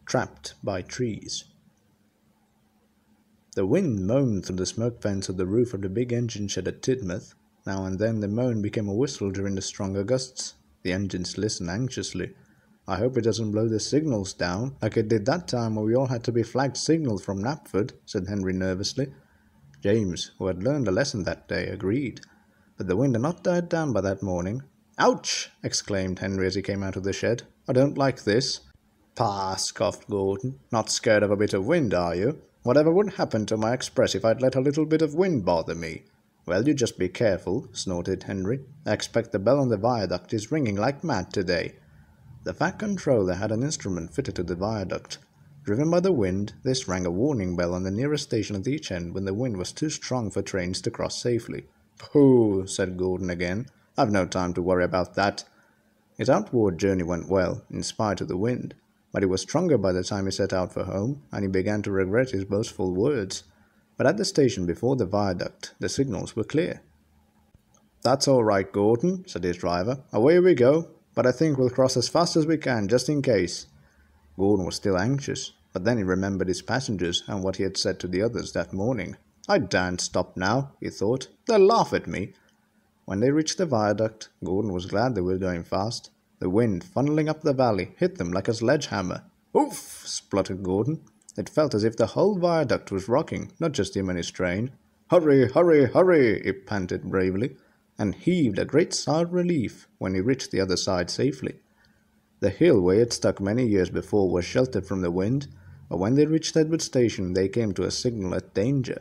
trapped by trees. The wind moaned through the smoke vents of the roof of the big engine shed at Tidmouth. Now and then the moan became a whistle during the stronger gusts. The engines listened anxiously. "I hope it doesn't blow the signals down, like it did that time when we all had to be flagged signal from Knapford," said Henry nervously. James, who had learned a lesson that day, agreed. But the wind had not died down by that morning. "Ouch!" exclaimed Henry as he came out of the shed. "I don't like this." "Pah!" scoffed Gordon. "Not scared of a bit of wind, are you? Whatever would happen to my express if I'd let a little bit of wind bother me?" "Well, you just be careful," snorted Henry. "I expect the bell on the viaduct is ringing like mad today." The Fat Controller had an instrument fitted to the viaduct. Driven by the wind, this rang a warning bell on the nearest station at each end when the wind was too strong for trains to cross safely. "Pooh," said Gordon again. "I've no time to worry about that." His outward journey went well, in spite of the wind, but he was stronger by the time he set out for home, and he began to regret his boastful words. But at the station before the viaduct, the signals were clear. "That's all right, Gordon," said his driver. "Away we go, but I think we'll cross as fast as we can, just in case." Gordon was still anxious, but then he remembered his passengers and what he had said to the others that morning. "I daren't stop now," he thought. "They'll laugh at me." When they reached the viaduct, Gordon was glad they were going fast. The wind, funneling up the valley, hit them like a sledgehammer. "Oof!" spluttered Gordon. It felt as if the whole viaduct was rocking, not just him and his train. "Hurry, hurry, hurry!" he panted bravely, and heaved a great sigh of relief when he reached the other side safely. The hill where he had stuck many years before was sheltered from the wind, but when they reached Edward Station they came to a signal at danger.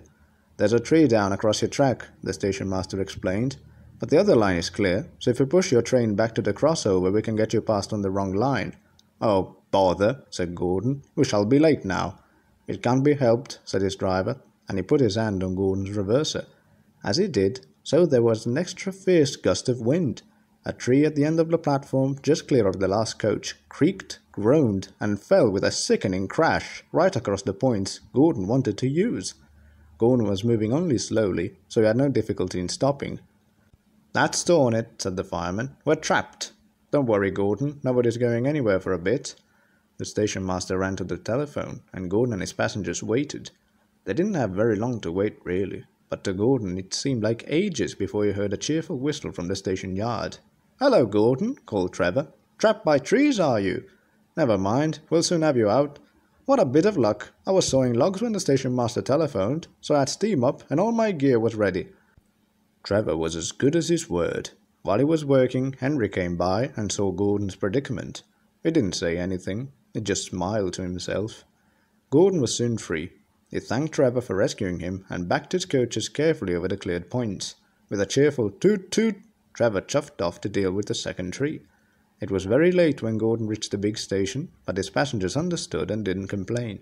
"There's a tree down across your track," the station master explained, "but the other line is clear, so if you push your train back to the crossover we can get you past on the wrong line." "Oh, bother," said Gordon. "We shall be late now." "It can't be helped," said his driver, and he put his hand on Gordon's reverser. As he did so there was an extra fierce gust of wind. A tree at the end of the platform, just clear of the last coach, creaked, groaned, and fell with a sickening crash right across the points Gordon wanted to use. Gordon was moving only slowly, so he had no difficulty in stopping. "That's torn it," said the fireman. "We're trapped." "Don't worry, Gordon. Nobody's going anywhere for a bit." The station master ran to the telephone, and Gordon and his passengers waited. They didn't have very long to wait, really, but to Gordon it seemed like ages before he heard a cheerful whistle from the station yard. "Hello, Gordon," called Trevor. "Trapped by trees, are you? Never mind, we'll soon have you out. What a bit of luck. I was sawing logs when the station master telephoned, so I had steam up and all my gear was ready." Trevor was as good as his word. While he was working, Henry came by and saw Gordon's predicament. He didn't say anything. He just smiled to himself. Gordon was soon free. He thanked Trevor for rescuing him and backed his coaches carefully over the cleared points. With a cheerful toot toot, Trevor chuffed off to deal with the second tree. It was very late when Gordon reached the big station, but his passengers understood and didn't complain.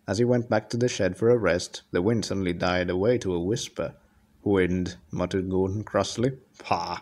As he went back to the shed for a rest, the wind suddenly died away to a whisper. "Wind," muttered Gordon crossly. "Pah!